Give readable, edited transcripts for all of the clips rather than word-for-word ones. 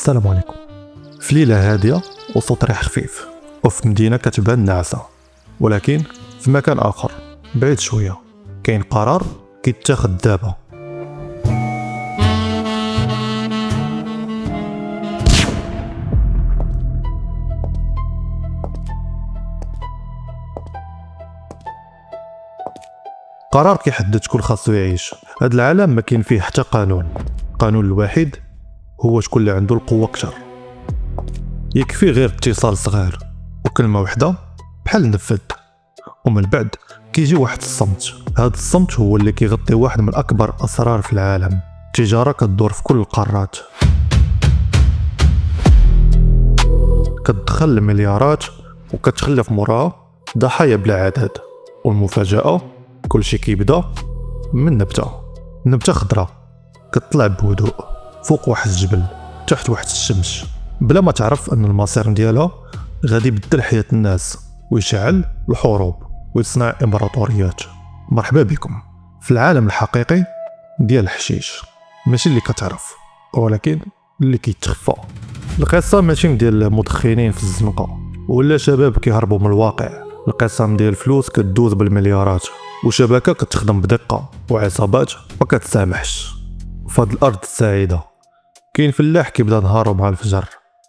السلام عليكم. في ليلة هادية وصوت ريح خفيف وفي مدينة كتبان ناعسة، ولكن في مكان آخر بعيد شوية كاين قرار كيتاخد دابا. قرار كيحدد شكون خاصو يعيش. هاد العالم ما كاين فيه حتى قانون. القانون الوحيد هو شكون اللي عنده القوة كتر. يكفي غير اتصال صغير وكلمة وحدة بحال النفذ، ومن بعد كيجي واحد الصمت. هاد الصمت هو اللي كيغطي واحد من أكبر أسرار في العالم. التجارة كتدور في كل القارات، كتدخل المليارات وكتخلف موراها ضحايا بلا عدد. والمفاجأة كلشي كيبدا من نبتة خضراء كتطلع بهدوء فوق واحد الجبل تحت واحد الشمس، بلا ما تعرف ان المصير ديالها غادي يبدل حياة الناس ويشعل الحروب ويصنع امبراطوريات. مرحبا بكم في العالم الحقيقي ديال الحشيش، ماشي اللي كتعرف ولكن اللي كيتخفى. القصة ماشي ديال مدخنين في الزنقة ولا شباب كيهربوا من الواقع. القسم ديال الفلوس كتدوز بالمليارات وشبكة كتخدم بدقة وعصابات ما كتسامحش. فهاد الأرض السعيدة كاين فلاح كيبدا نهارو مع الفجر،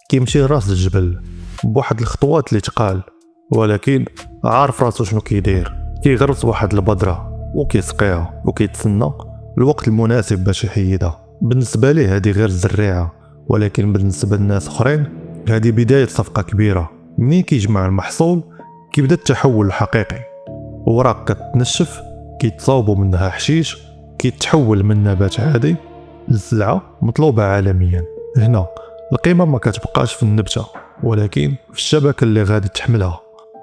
كيمشي راس الجبل بواحد الخطوات اللي تقال، ولكن عارف راسو شنو كيدير. كيغرس واحد البذرة وكيسقيها وكيتسنى الوقت المناسب باش يحيدها. بالنسبة ليه هادي غير الزريعة، ولكن بالنسبة لناس اخرين هادي بداية صفقة كبيرة. منين كيجمع المحصول كيبدا التحول الحقيقي. وراق كتنشف كيتصاوبوا منها حشيش، كيتحول من نبات عادي لسلعة مطلوبة عالميا. هنا القيمة ما كتبقاش في النبتة ولكن في الشبكة اللي غادي تحملها.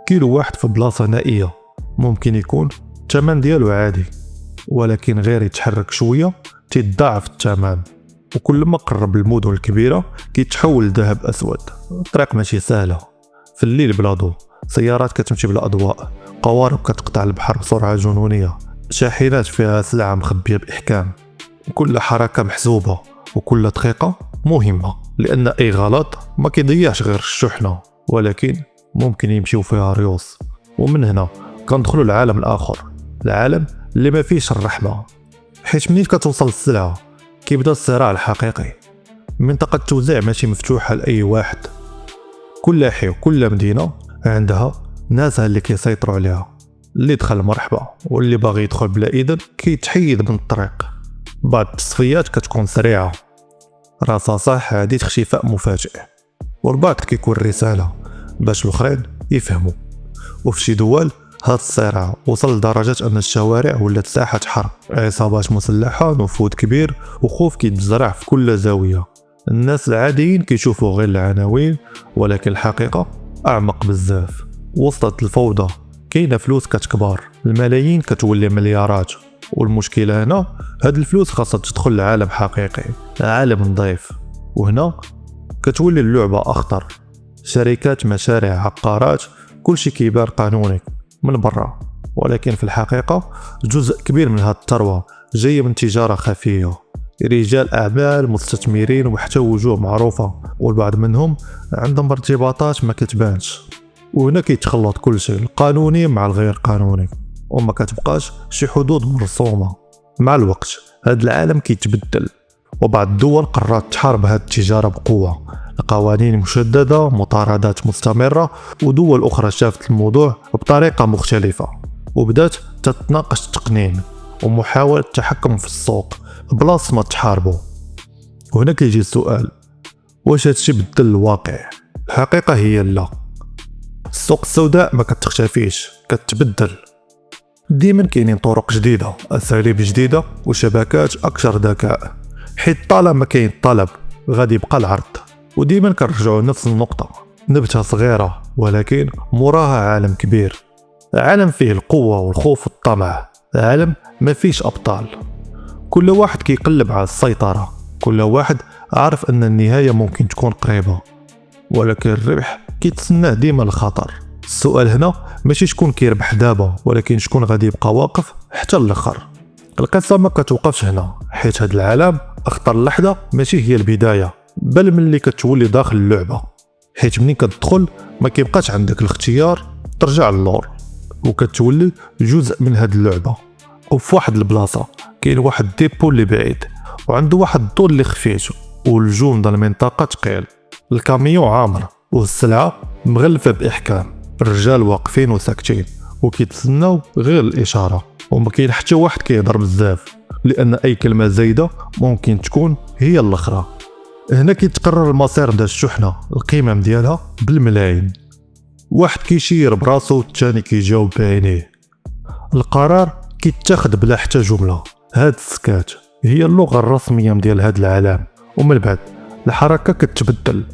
كيلو واحد في بلاصة نائية ممكن يكون الثمن ديالو عادي، ولكن غير يتحرك شوية تيتضاعف الثمن. وكل ما قرب المدن الكبيرة كيتحول لذهب أسود. الطريق ماشي سهلة، في الليل بلا ضوء، سيارات كتمشي بلا أضواء، قوارب كتقطع البحر بسرعة جنونية، شاحنات فيها سلعة مخبية بإحكام. كل حركة محسوبة وكل دقيقة مهمة، لأن أي غلط ما كيضيعش غير الشحنة ولكن ممكن يمشيو فيها ريوس. ومن هنا كندخلوا العالم الآخر، العالم اللي ما فيش الرحمة. حيت منين كتوصل السلعة كيبدا الصراع الحقيقي. منطقة التوزيع ماشي مفتوحة لأي واحد. كل حي وكل مدينة عندها ناسها اللي كيسيطروا عليها. اللي دخل مرحبا، واللي باغي يدخل بلا إذن كيتحيد من الطريق. بعض التصفيات كتكون سريعة، راسها صح هادي اختفاء مفاجئ، والبعض كيكون رسالة باش الاخرين يفهموا. وفي شي دول هاد الصراع وصل لدرجة ان الشوارع ولات ساحة حرب، عصابات مسلحة، نفوذ كبير، وخوف كيتزرع في كل زاوية. الناس العاديين كيشوفوا غير العناوين، ولكن الحقيقة اعمق بزاف. وسط الفوضى كاينه فلوس كتكبر، الملايين كتولي مليارات. والمشكلة هنا هاد الفلوس خاصها تدخل لعالم حقيقي، عالم نظيف. وهنا كتولي اللعبة أخطر. شركات، مشاريع، عقارات، كلشي كيبان قانوني من برا، ولكن في الحقيقة جزء كبير من هاد الثروة جاية من تجارة خفية. رجال أعمال، مستثمرين، وحتى وجوه معروفة، والبعض منهم عندهم ارتباطات ما كتبانش. وهنا كيتخلط كلشي، القانوني مع الغير قانوني، وما كتبقاش شي حدود مرسومة. مع الوقت هاد العالم كيتبدل، وبعض الدول قررت تحارب هاد التجارة بقوة. قوانين مشددة، مطاردات مستمرة، ودول أخرى شافت الموضوع بطريقة مختلفة وبدات تتناقش التقنين ومحاولة التحكم في السوق بلاص ما تحاربوا. وهنا كيجي السؤال، واش هادشي بدل الواقع؟ الحقيقة هي لا. السوق السوداء ما كتختفيش، كتبدل. ديما كاينين طرق جديدة، أساليب جديدة، وشبكات أكثر ذكاء. حيت طالما كاين طلب غادي يبقى العرض. وديما كنرجعوا لنفس النقطة، نبتة صغيرة ولكن موراها عالم كبير. عالم فيه القوة والخوف والطمع، عالم ما فيش أبطال. كل واحد كيقلب على السيطرة، كل واحد عارف أن النهاية ممكن تكون قريبة، ولكن الربح كيتسناه ديما الخطر. السؤال هنا ماشي شكون كيربح دابا، ولكن شكون غادي يبقى واقف حتى الاخر. القصة ما كتوقفش هنا، حيت هاد العالم اخطر لحظة ماشي هي البداية، بل ملي كتولي داخل اللعبة، حيت ملي كتدخل ما كيبقاش عندك الاختيار ترجع للور، وكتولي جزء من هاد اللعبة. وفي واحد البلاصة كاين واحد ديبو اللي بعيد وعنده واحد الضوء اللي خفيتو، والجوم دا المنطقة تقيل، الكاميون عامر والسلعة مغلفة بإحكام. الرجال واقفين وساكتين وكيتسناو غير الإشارة، وما كاين حتى واحد كيهضر بزاف لأن أي كلمة زايدة ممكن تكون هي الأخرى. هنا كيتقرر المصير ديال الشحنة، القيمة ديالها بالملايين. واحد كيشير براسو والثاني كيجاوب بعينيه. القرار كيتاخد بلا حتى جملة. هاد السكات هي اللغة الرسمية ديال هاد العالم. ومن بعد الحركة كتبدل،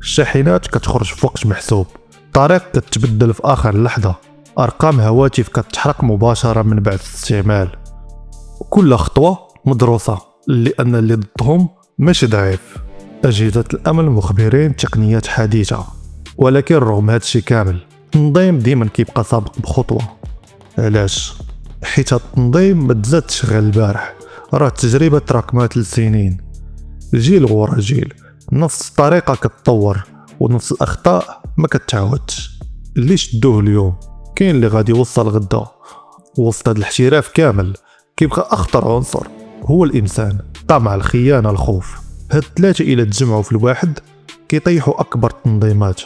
الشاحنات كتخرج في وقت محسوب، الطريق كتبدل في آخر لحظة، أرقام هواتف كتحرق مباشرة من بعد الاستعمال. كل خطوة مدروسة لأن اللي ضدهم ماشي ضعيف، أجهزة الأمن مخبرين تقنيات حديثة. ولكن رغم هادشي كامل التنظيم ديما كيبقى سابق بخطوة. علاش؟ حيت هاد التنظيم متزادش غير البارح، راه التجربة تراكمات لسنين، جيل ورا جيل، نفس الطريقة كتطور ونفس الأخطاء ما كتعاودش. اللي شدوه اليوم كاين اللي غادي يوصل غدا. وسط هاد الاحتراف كامل كيبقى أخطر عنصر هو الإنسان، طمع، الخيانة، الخوف. هاد الثلاثة إلا تجمعوا في الواحد كيطيحوا أكبر التنظيمات.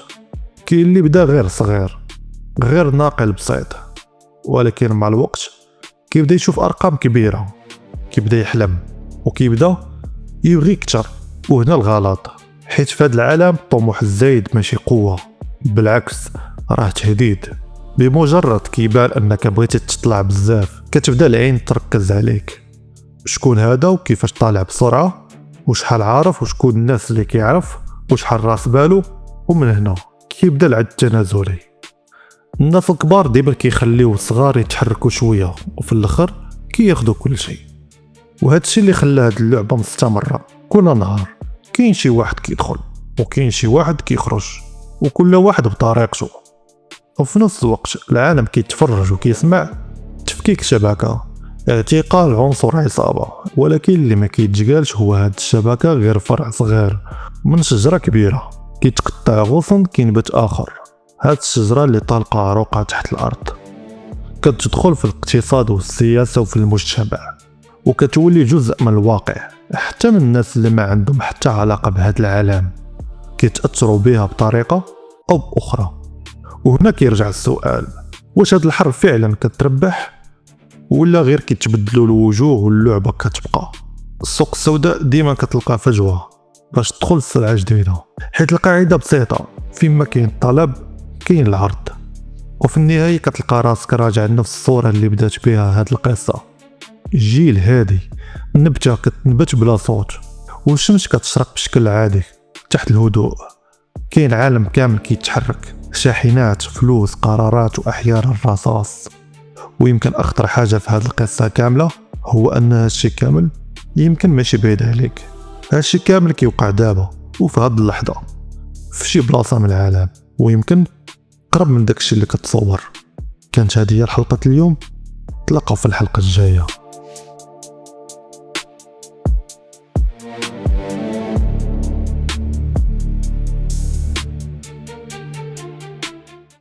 كاين اللي بدا غير صغير، غير ناقل بسيط، ولكن مع الوقت كيبدا يشوف أرقام كبيرة، كيبدا يحلم وكيبدا يبغي كتر. وهنا الغلط، حيت في هذا العالم الطموح الزايد ماشي قوة، بالعكس راه تهديد. بمجرد كيبان انك بغيتي تطلع بزاف كتبدا العين تركز عليك، شكون هذا وكيفاش طالع بسرعة وشحال عارف وشكون الناس اللي كيعرف وشحال راس بالو. ومن هنا كيبدا العد التنازلي. الناس الكبار ديما كيخليو الصغار يتحركوا شوية وفي الاخر كياخدوا كل شيء. وهذا الشيء اللي خلى هاد اللعبة مستمرة. كل نهار كاين شي واحد كيدخل وكاين شي واحد كيخرج، وكل واحد بطريقته. وفي نفس الوقت العالم كيتفرج وكيسمع. تفكيك شبكة، اعتقال عنصر عصابة، ولكن اللي ما كيتجالش هو هاد الشبكة غير فرع صغير من شجرة كبيرة كيتقطع غصن كينبت آخر. هاد الشجرة اللي طالقة عروقها تحت الأرض كتدخل في الاقتصاد والسياسة وفي المجتمع، وكتولي جزء من الواقع. حتى من الناس اللي ما عندهم حتى علاقة بهذا العالم كيتأثروا بها بطريقة أو بأخرى. وهنا كيرجع السؤال، واش هاد الحرب فعلا كتربح ولا غير كيتبدلوا الوجوه واللعبة كتبقى؟ السوق السوداء ديما كتلقى فجوة باش تدخل سلعة جديدة، حيت القاعدة بسيطة، فيما كاين الطلب كاين العرض. وفي النهاية كتلقى راسك راجع لنفس الصورة اللي بدات بها هاد القصة. جيل هادي، النبتة كتنبت بلا صوت والشمس كتشرق بشكل عادي تحت الهدوء. كاين عالم كامل كيتحرك، شاحنات، فلوس، قرارات، وأحيانا الرصاص. ويمكن أخطر حاجة في هذه القصة كاملة هو أن هادشي كامل يمكن ماشي بعيد عليك. هادشي كامل كيوقع دابا وفي هاد اللحظة في شي بلاصة من العالم، ويمكن قرب من داكشي اللي كتصور. كانت هذه هي الحلقة اليوم، تلقاو في الحلقة الجاية.